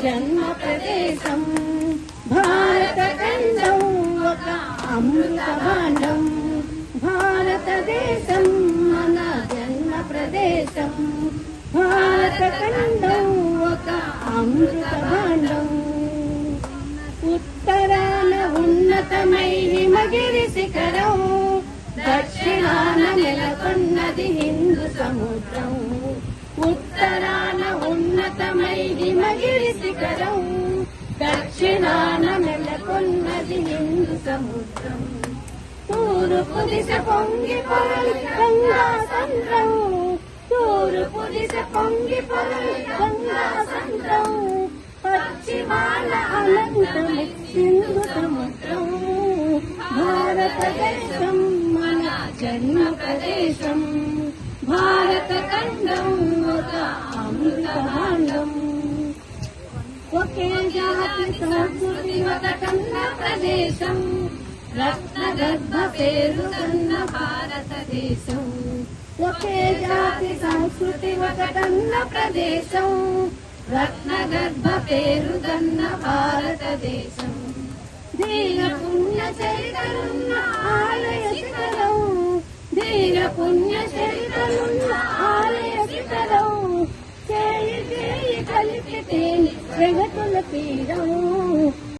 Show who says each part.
Speaker 1: జన్మ ప్రదేశం భారతఖండం ఒక అమృత భాండం భారతదేశం మన జన్మ ప్రదేశం భారతఖండం ఒక అమృత భాండం ఉత్తరాన ఉన్నతమై హిమగిరి శిఖరం దక్షిణాన నెలకొన్నది హిందూ సముద్రం ఉత్తరాన ఉన్నతమై హిమగిరి శిఖరం దక్షిణాన నెలకొన్నది హిందూ సముద్రం తూర్పు దిశ పొంగి పొరలి గంగా సంద్రం తూర్పు దిశ పొంగి పొరలి గంగా సంద్రం పశ్చిమాన అనంతము సింధు సముద్రం భారతదేశం మన జన్మ ప్రదేశం భారతఖండం ఒక అమృత భాండం ఒకే జాతి సంస్కృతి ఒకటన్న ప్రదేశం రత్నగర్భ పేరుగన్న భారతదేశం ఒకే జాతి సంస్కృతి ఒకటన్న ప్రదేశం రత్నగర్భ పేరుగన్న భారతదేశం ధీర పుణ్య చరితలున్న ఆలయ శిఖరం ధీర పుణ్య చరితలున్న ఆలయ శిఖరం చేయి చేయి కలిపితే జగతుల పీరం